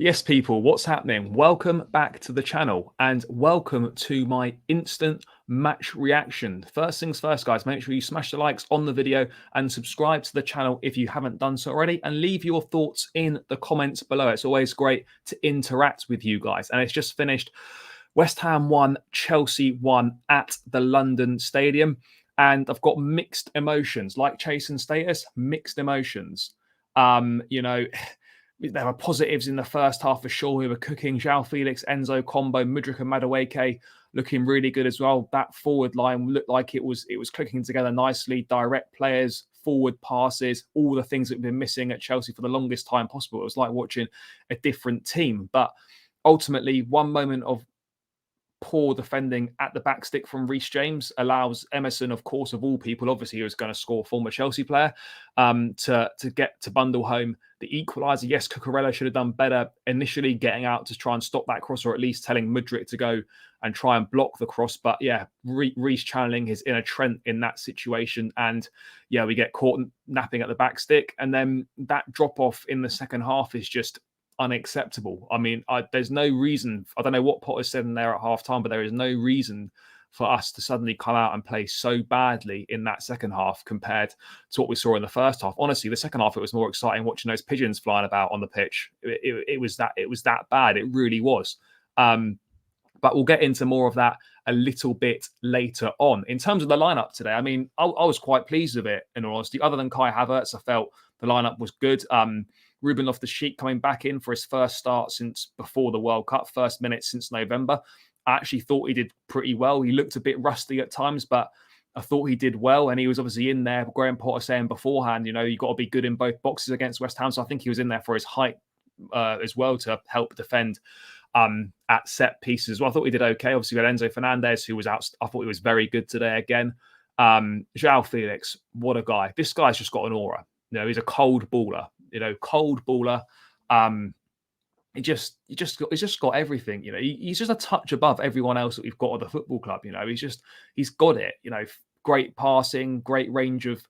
Yes, people, what's happening? Welcome back to the channel and welcome to my instant match reaction. First things first, guys, make sure you smash the likes on the video and subscribe to the channel if you haven't done so already, and leave your thoughts in the comments below. It's always great to interact with you guys. And it's just finished. West Ham 1, Chelsea 1 at the London Stadium. And I've got mixed emotions, like Chasing Status, mixed emotions. You know, there were positives in the first half for sure. We were cooking. Joao, Felix, Enzo combo, Mudryk and Madueke looking really good as well. That forward line looked like it was clicking together nicely. Direct players, forward passes, all the things that we've been missing at Chelsea for the longest time possible. It was like watching a different team. But ultimately, one moment of poor defending at the back stick from Reece James allows Emerson, of course, of all people, obviously he was going to score, former Chelsea player, to get to bundle home the equaliser. Yes, Cucurella should have done better initially getting out to try and stop that cross, or at least telling Mudryk to go and try and block the cross. But yeah, Reece channeling his inner Trent in that situation. And yeah, we get caught napping at the back stick. And then that drop off in the second half is just unacceptable. I mean, there's no reason. I don't know what Potter said in there at half time, but there is no reason for us to suddenly come out and play so badly in that second half compared to what we saw in the first half. Honestly, the second half, it was more exciting watching those pigeons flying about on the pitch. It was that bad. It really was. But we'll get into more of that a little bit later on. In terms of the lineup today, I mean, I was quite pleased with it, in all honesty. Other than Kai Havertz, I felt the lineup was good. Ruben Loftus-Cheek coming back in for his first start since before the World Cup, first minute since November. I actually thought he did pretty well. He looked a bit rusty at times, but I thought he did well. And he was obviously in there. Graham Potter saying beforehand, you know, you've got to be good in both boxes against West Ham. So I think he was in there for his height as well to help defend at set pieces. Well, I thought he did okay. Obviously, we had Enzo Fernandez, who was out. I thought he was very good today again. Joao Felix, what a guy. This guy's just got an aura. You know, he's a cold baller. You know, cold baller. He's just got everything. You know, he's just a touch above everyone else that we've got at the football club. You know, he's got it. You know, great passing, great range of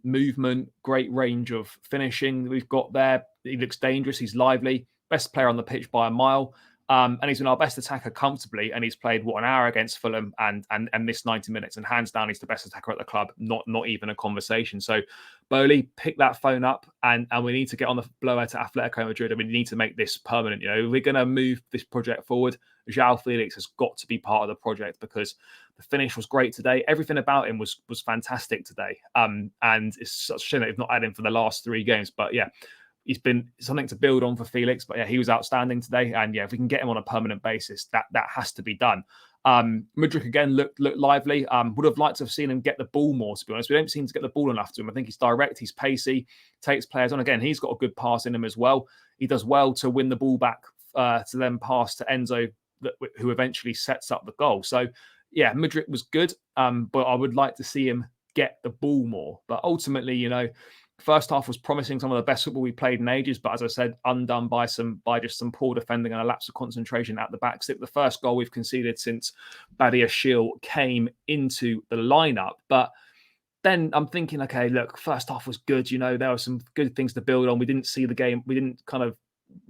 movement, great range of finishing we've got there. He looks dangerous. He's lively. Best player on the pitch by a mile. And he's been our best attacker comfortably, and he's played an hour against Fulham and missed 90 minutes. And hands down, he's the best attacker at the club. Not even a conversation. So, Bowley, pick that phone up, and we need to get on the blower to Atletico Madrid. And we need to make this permanent. You know, we're going to move this project forward. Joao Felix has got to be part of the project because the finish was great today. Everything about him was fantastic today. And it's such a shame that he's not had him for the last 3 games. But yeah, he's been something to build on for Felix. But yeah, he was outstanding today. And yeah, if we can get him on a permanent basis, that has to be done. Mudryk again looked lively. Would have liked to have seen him get the ball more, to be honest. We don't seem to get the ball enough to him. I think he's direct, he's pacey, takes players on. Again, he's got a good pass in him as well. He does well to win the ball back to then pass to Enzo, who eventually sets up the goal. So yeah, Mudryk was good, but I would like to see him get the ball more. But ultimately, you know, first half was promising, some of the best football we played in ages, but as I said, undone by just some poor defending and a lapse of concentration at the back. The first goal we've conceded since Badia Shiel came into the lineup. But then I'm thinking, okay, look, first half was good. You know, there were some good things to build on. We didn't see the game. We didn't kind of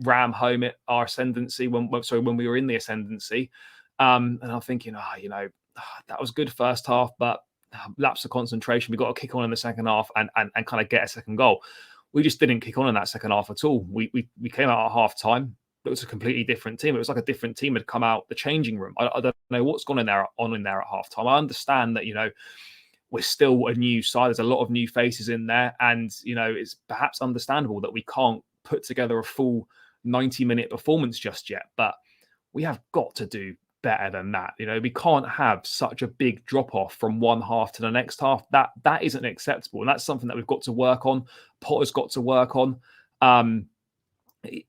ram home at our ascendancy when we were in the ascendancy. And I'm thinking, you know, that was good first half, but lapse of concentration. We got to kick on in the second half and kind of get a second goal. We just didn't kick on in that second half at all. We came out at half time. It was a completely different team. It was like a different team had come out the changing room. I don't know what's gone in there at half time. I understand that, you know, we're still a new side. There's a lot of new faces in there, and you know, it's perhaps understandable that we can't put together a full 90-minute performance just yet. But we have got to do better than that. You know, we can't have such a big drop off from one half to the next half. That isn't acceptable, and that's something that we've got to work on. Potter's got to work on.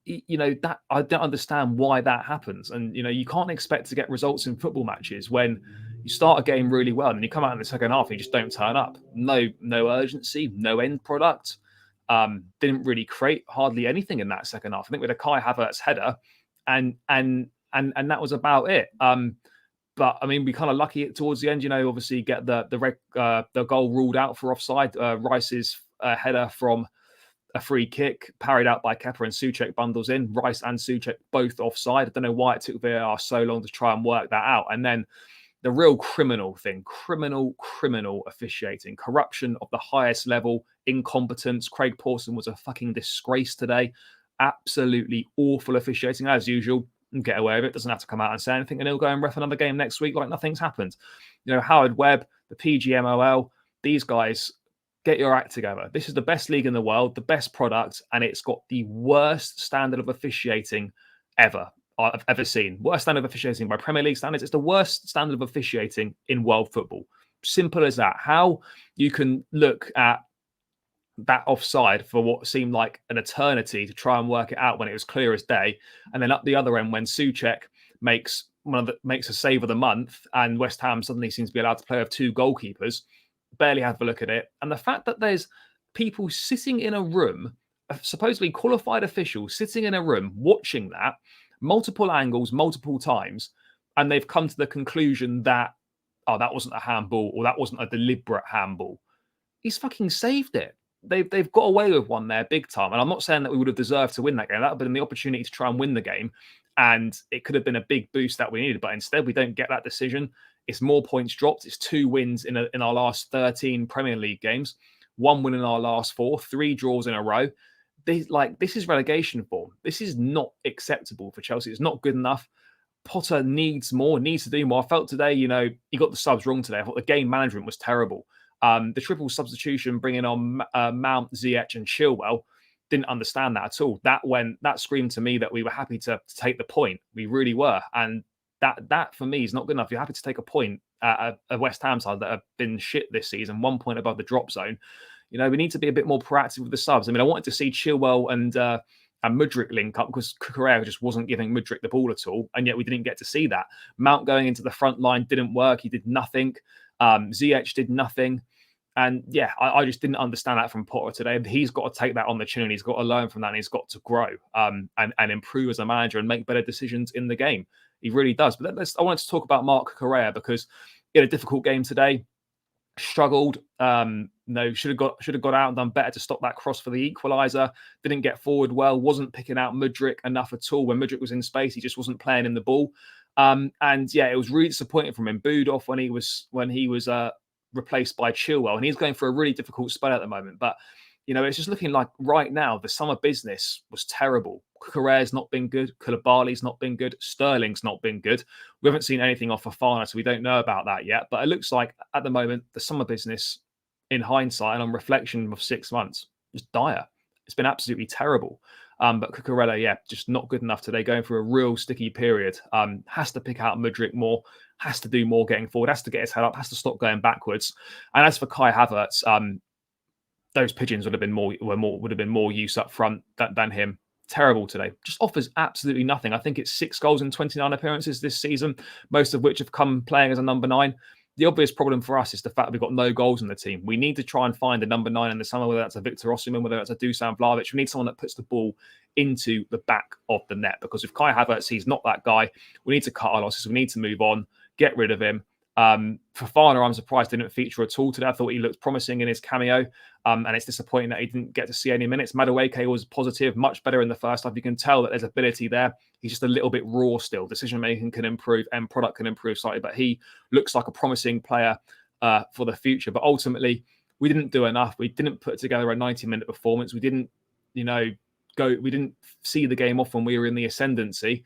You know, that I don't understand why that happens. And you know, you can't expect to get results in football matches when you start a game really well and you come out in the second half and you just don't turn up. No urgency, no end product. Didn't really create hardly anything in that second half. I think with a Kai Havertz header, and that was about it. But I mean, we kind of lucky towards the end. You know, obviously get the goal ruled out for offside. Rice's header from a free kick parried out by Kepa, and Souček bundles in. Rice and Souček both offside. I don't know why it took VAR so long to try and work that out. And then the real criminal thing, criminal officiating, corruption of the highest level, incompetence. Craig Pawson was a fucking disgrace today. Absolutely awful officiating, as usual. Get away with it. Doesn't have to come out and say anything, and he'll go and ref another game next week like nothing's happened. You know, Howard Webb, the PGMOL, these guys, get your act together. This is the best league in the world, the best product, and it's got the worst standard of officiating ever I've ever seen. Worst standard of officiating by Premier League standards. It's the worst standard of officiating in world football. Simple as that. How you can look at that offside for what seemed like an eternity to try and work it out when it was clear as day, and then up the other end when Souček makes a save of the month, and West Ham suddenly seems to be allowed to play with two goalkeepers. Barely have a look at it, and the fact that there's people sitting in a room, supposedly qualified officials sitting in a room watching that, multiple angles, multiple times, and they've come to the conclusion that, oh, that wasn't a handball, or that wasn't a deliberate handball. He's fucking saved it. They've got away with one there big time. And I'm not saying that we would have deserved to win that game. That would have been the opportunity to try and win the game. And it could have been a big boost that we needed. But instead, we don't get that decision. It's more points dropped. It's 2 wins in our last 13 Premier League games, 1 win in our last 4, 3 draws in a row. This is relegation form. This is not acceptable for Chelsea. It's not good enough. Potter needs to do more. I felt today, he got the subs wrong today. I thought the game management was terrible. The triple substitution, bringing on Mount, Ziyech, and Chilwell, didn't understand that at all. That screamed to me that we were happy to take the point. We really were, and that for me is not good enough. You're happy to take a point at a West Ham side that have been shit this season, 1 point above the drop zone. We need to be a bit more proactive with the subs. I mean, I wanted to see Chilwell and Mudryk link up because Cucurella just wasn't giving Mudryk the ball at all, and yet we didn't get to see that. Mount going into the front line didn't work. He did nothing. Ziyech did nothing. And yeah, I just didn't understand that from Potter today. He's got to take that on the chin, and he's got to learn from that, and he's got to grow and improve as a manager and make better decisions in the game. He really does. But I wanted to talk about Marc Cucurella because he had a difficult game today. Struggled. Should have got out and done better to stop that cross for the equaliser. Didn't get forward well. Wasn't picking out Mudryk enough at all. When Mudryk was in space, he just wasn't playing in the ball. And yeah, it was really disappointing from him. Booed off when he was replaced by Chilwell, and he's going for a really difficult spell at the moment. But it's just looking like right now the summer business was terrible. Cucurella's not been good. Koulibaly's not been good. Sterling's not been good. We haven't seen anything off Fofana, so we don't know about that yet. But it looks like at the moment the summer business, in hindsight and on reflection of 6 months, is dire. It's been absolutely terrible. But Cucurella, yeah, just not good enough today, going through a real sticky period. Has to pick out Mudryk more, has to do more getting forward, has to get his head up, has to stop going backwards. And as for Kai Havertz, those pigeons would have been more use up front than him. Terrible today. Just offers absolutely nothing. I think it's 6 goals in 29 appearances this season, most of which have come playing as a number 9. The obvious problem for us is the fact that we've got no goals in the team. We need to try and find a number 9 in the summer, whether that's a Victor Osimhen, whether that's a Dusan Vlahovic. We need someone that puts the ball into the back of the net, because if Kai Havertz, he's not that guy. We need to cut our losses. We need to move on, get rid of him. Fofana, I'm surprised didn't feature at all today. I thought he looked promising in his cameo, and it's disappointing that he didn't get to see any minutes. Madueke was positive, much better in the first half. You can tell that there's ability there. He's just a little bit raw still. Decision making can improve, and product can improve slightly, but he looks like a promising player for the future. But ultimately, we didn't do enough. We didn't put together a 90-minute performance. We didn't, we didn't see the game off when we were in the ascendancy.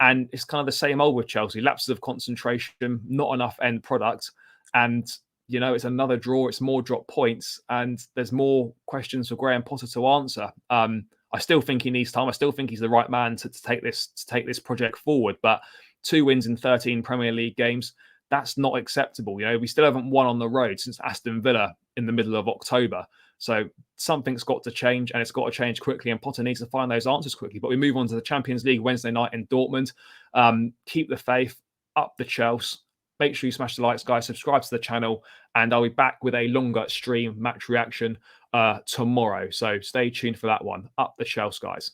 And it's kind of the same old with Chelsea. Lapses of concentration, not enough end product. And, it's another draw. It's more drop points. And there's more questions for Graham Potter to answer. I still think he needs time. I still think he's the right man to take this project forward. But 2 wins in 13 Premier League games, that's not acceptable. We still haven't won on the road since Aston Villa in the middle of October. So something's got to change, and it's got to change quickly, and Potter needs to find those answers quickly. But we move on to the Champions League Wednesday night in Dortmund. Keep the faith, up the Chelsea. Make sure you smash the likes, guys. Subscribe to the channel, and I'll be back with a longer stream match reaction tomorrow. So stay tuned for that one. Up the Chelsea, guys.